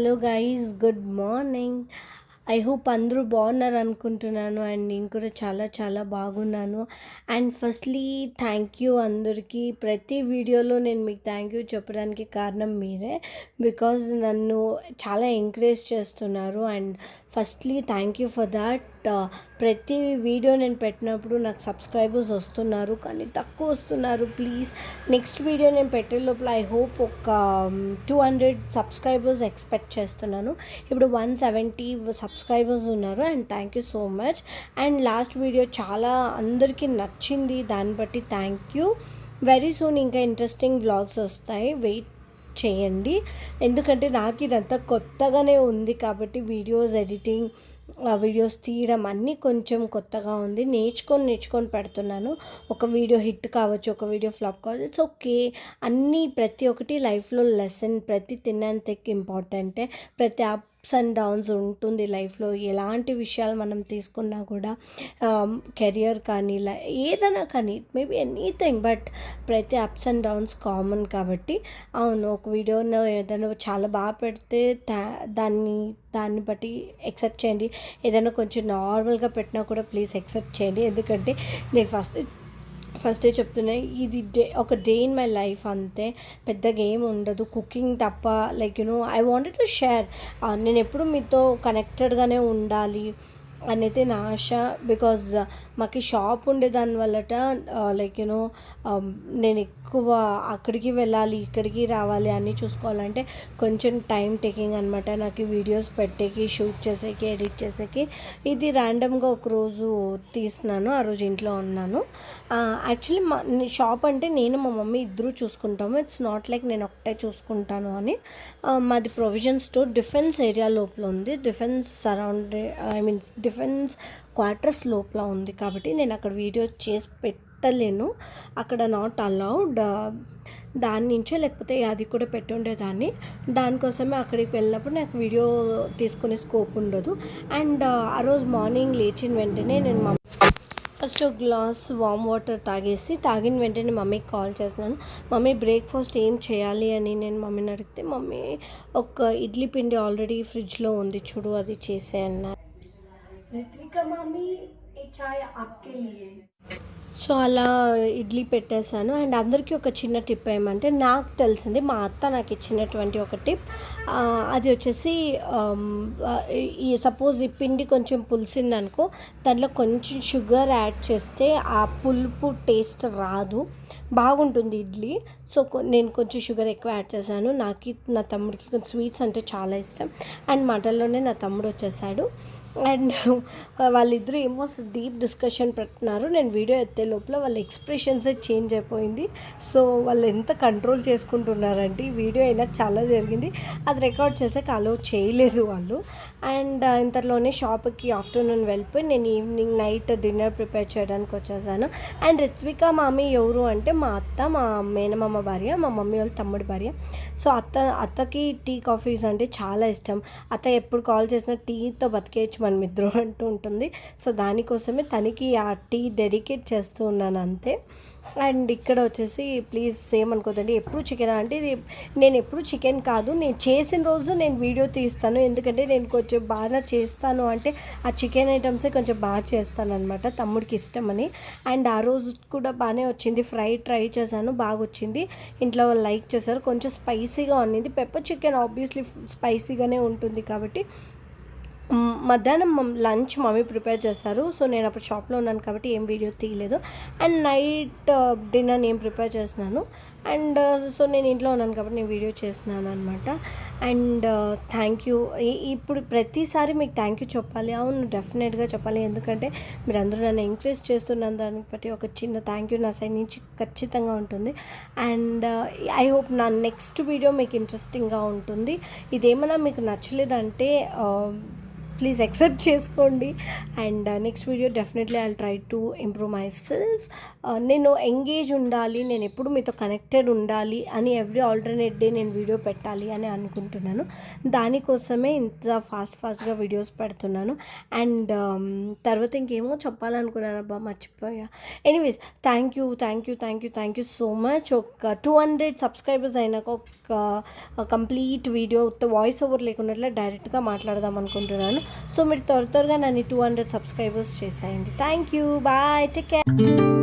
Hello guys, good morning. I hope అందరూ బాగున్నారు అనుకుంటున్నాను. అండ్ నేను కూడా చాలా చాలా బాగున్నాను. అండ్ ఫస్ట్లీ థ్యాంక్ యూ అందరికీ. ప్రతి వీడియోలో నేను మీకు థ్యాంక్ యూ చెప్పడానికి కారణం మీరే, బికాజ్ నన్ను చాలా ఎంకరేజ్ చేస్తున్నారు. And firstly thank you for that. ప్రతి వీడియో నేను పెట్టినప్పుడు నాకు సబ్స్క్రైబర్స్ వస్తున్నారు, కానీ తక్కువ వస్తున్నారు. ప్లీజ్ నెక్స్ట్ వీడియో నేను పెట్టే లోపల ఐ హోప్ ఒక 200 సబ్స్క్రైబర్స్ ఎక్స్పెక్ట్ చేస్తున్నాను. ఇప్పుడు 170 సబ్స్క్రైబర్స్ ఉన్నారు. And thank you so much. And last video చాలా అందరికీ నచ్చింది, దాన్ని బట్టి థ్యాంక్ యూ. వెరీ సూన్ ఇంకా ఇంట్రెస్టింగ్ వ్లాగ్స్ వస్తాయి, వెయిట్ చేయండి. ఎందుకంటే నాకు ఇదంతా కొత్తగానే ఉంది కాబట్టి వీడియోస్ ఎడిటింగ్, వీడియోస్ తీయడం అన్నీ కొంచెం కొత్తగా ఉంది. నేర్చుకొని పెడుతున్నాను. ఒక వీడియో హిట్ కావచ్చు, ఒక వీడియో ఫ్లాప్ కావచ్చు, ఇట్స్ ఓకే. అన్నీ ప్రతి ఒక్కటి లైఫ్లో లెసన్, ప్రతి తిన్నంత ఇంపార్టెంటే. ప్రతి అప్స్ అండ్ డౌన్స్ ఉంటుంది లైఫ్లో. ఎలాంటి విషయాలు మనం తీసుకున్నా కూడా, కెరియర్ కానీ ఏదైనా కానీ, మేబీ ఎనీథింగ్, బట్ ప్రతి అప్స్ అండ్ డౌన్స్ కామన్ కాబట్టి. అవును, ఒక వీడియోలో ఏదైనా చాలా బాగా పెడితే దాన్ని బట్టి యాక్సెప్ట్ చేయండి. ఏదైనా కొంచెం నార్మల్గా పెట్టినా కూడా ప్లీజ్ యాక్సెప్ట్ చేయండి. ఎందుకంటే నేను ఫస్టే చెప్తున్నా, ఇది ఒక డే ఇన్ మై లైఫ్ అంతే, పెద్దగా ఏం ఉండదు, కుకింగ్ తప్ప. Like I wanted to share. నేను ఎప్పుడు మీతో కనెక్టెడ్గానే ఉండాలి అనేది నా ఆశ. బికాజ్ మాకు షాప్ ఉండే దానివల్లట లైక్ నేను ఎక్కువ అక్కడికి వెళ్ళాలి, ఇక్కడికి రావాలి, అన్నీ చూసుకోవాలంటే కొంచెం టైం టేకింగ్ అనమాట. నాకు వీడియోస్ పెట్టేకి, షూట్ చేసేకి, ఎడిట్ చేసేకి. ఇది ర్యాండమ్గా ఒకరోజు తీస్తున్నాను, ఆ రోజు ఇంట్లో ఉన్నాను. యాక్చువల్లీ షాప్ అంటే నేను మా మమ్మీ ఇద్దరు చూసుకుంటాము. ఇట్స్ నాట్ లైక్ నేను ఒకటే చూసుకుంటాను అని. మాది ప్రొవిజన్ స్టోర్ డిఫెన్స్ ఏరియా లోపల ఉంది. డిఫెన్స్ డిఫెన్స్ క్వార్టర్స్ లోపల ఉంది కాబట్టి నేను అక్కడ వీడియో చేసి పెట్టలేను, అక్కడ నాట్ అలౌడ్. దాని నుంచే లేకపోతే అది కూడా పెట్టుండేదాన్ని. దానికోసమే అక్కడికి వెళ్ళినప్పుడు నాకు వీడియో తీసుకునే స్కోప్ ఉండదు. అండ్ ఆ రోజు మార్నింగ్ లేచిన వెంటనే నేను ఫస్ట్ ఒక గ్లాస్ వామ్ వాటర్ తాగిన వెంటనే మమ్మీకి కాల్ చేస్తున్నాను. మమ్మీ బ్రేక్ఫాస్ట్ ఏం చేయాలి అని నేను మమ్మీని అడిగితే, మమ్మీ ఒక ఇడ్లీ పిండి ఆల్రెడీ ఫ్రిడ్జ్లో ఉంది చూడు, అది చేసే అన్నారు. రిత్విక మమ్మీ ఏ చాయ్ ఆప్కే లియే. సో అలా ఇడ్లీ పెట్టేశాను. అండ్ అందరికీ ఒక చిన్న టిప్ ఏమంటే, నాకు తెలిసింది మా అత్త నాకు ఇచ్చినటువంటి ఒక టిప్. అది వచ్చేసి ఈ సపోజ్ ఈ పిండి కొంచెం పులిసింది అనుకో, దాంట్లో కొంచెం షుగర్ యాడ్ చేస్తే ఆ పులుపు టేస్ట్ రాదు, బాగుంటుంది ఇడ్లీ. సో నేను కొంచెం షుగర్ ఎక్కువ యాడ్ చేశాను. నా తమ్ముడికి కొంచెం స్వీట్స్ అంటే చాలా ఇష్టం. అండ్ మటన్లోనే నా తమ్ముడు వచ్చేసాడు. అండ్ వాళ్ళిద్దరూ ఏమో డీప్ డిస్కషన్ పెడుతున్నారు. నేను వీడియో ఎత్తే లోపల వాళ్ళ ఎక్స్ప్రెషన్సే చేంజ్ అయిపోయింది. సో వాళ్ళు ఎంత కంట్రోల్ చేసుకుంటున్నారంటే, ఈ వీడియో అయినా చాలా జరిగింది, అది రికార్డ్ చేసాక అలో చేయలేదు వాళ్ళు. అండ్ ఇంతలోనే షాప్కి ఆఫ్టర్నూన్ వెళ్ళిపోయి నేను ఈవినింగ్ నైట్ డిన్నర్ ప్రిపేర్ చేయడానికి వచ్చేసాను. అండ్ రిత్విక మామీ ఎవరు అంటే మా అత్త, మా మేనమామ భార్య, మా మమ్మీ వాళ్ళ తమ్ముడి భార్య. సో అత్తకి టీ కాఫీస్ అంటే చాలా ఇష్టం. అత్త ఎప్పుడు కాల్ చేసినా టీతో బతికేయచ్చు మనం ఇద్దరు అంటూ ఉంటుంది. సో దానికోసమే తనకి ఆ టీ డెడికేట్ చేస్తూ ఉన్నాను అంతే. అండ్ ఇక్కడ వచ్చేసి ప్లీజ్ సేమ్ అనుకోదండి, ఎప్పుడు చికెన్ అంటే ఇది నేను ఎప్పుడు చికెన్ కాదు, నేను చేసిన రోజు నేను వీడియో తీస్తాను. ఎందుకంటే నేను కొంచెం బాగా చేస్తాను, అంటే ఆ చికెన్ ఐటమ్సే కొంచెం బాగా చేస్తాను అనమాట, తమ్ముడికి ఇష్టమని. అండ్ ఆ రోజు కూడా బాగానే వచ్చింది. ఫ్రై ట్రై చేశాను, బాగా వచ్చింది. ఇంట్లో వాళ్ళు లైక్ చేశారు. కొంచెం స్పైసీగా ఉన్నింది. పెప్పర్ చికెన్ ఆబ్వియస్లీ స్పైసీగానే ఉంటుంది కాబట్టి. మధ్యాహ్నం లంచ్ మమ్మీ ప్రిపేర్ చేశారు. సో నేను అప్పుడు షాప్లో ఉన్నాను కాబట్టి ఏం వీడియో తీయలేదు. అండ్ నైట్ డిన్నర్ నేను ప్రిపేర్ చేస్తున్నాను. అండ్ సో నేను ఇంట్లో ఉన్నాను కాబట్టి నేను వీడియో చేస్తున్నాను అనమాట. And thank you. ఇప్పుడు ప్రతిసారి మీకు థ్యాంక్ యూ చెప్పాలి. అవును, డెఫినెట్గా చెప్పాలి. ఎందుకంటే మీరు అందరూ నన్ను ఎంకరేజ్ చేస్తున్న దాన్ని బట్టి ఒక చిన్న థ్యాంక్ యూ నా సైడ్ నుంచి ఖచ్చితంగా ఉంటుంది. అండ్ ఐ హోప్ నా నెక్స్ట్ వీడియో మీకు ఇంట్రెస్టింగ్గా ఉంటుంది. ఇదేమైనా మీకు నచ్చలేదంటే ప్లీజ్ యాక్సెప్ట్ చేసుకోండి. And next video definitely I will try to improve my self. నేను ఎంగేజ్ ఉండాలి, నేను ఎప్పుడు మీతో కనెక్టెడ్ ఉండాలి అని ఎవ్రీ ఆల్టర్నేట్ డే నేను వీడియో పెట్టాలి అని అనుకుంటున్నాను. దానికోసమే ఇంత ఫాస్ట్గా వీడియోస్ పెడుతున్నాను. అండ్ తర్వాత ఇంకేమో చెప్పాలనుకున్నాను, అబ్బా మర్చిపోయా. Anyways, thank you so much. ఒక 200 సబ్స్క్రైబర్స్ అయినాక ఒక కంప్లీట్ వీడియో వాయిస్ ఓవర్ లేకుండా డైరెక్ట్గా మాట్లాడదాం అనుకుంటున్నాను. సో మీరు త్వరగా నన్ను 200 సబ్స్క్రైబర్స్ చేసేయండి. Thank you, bye, take care.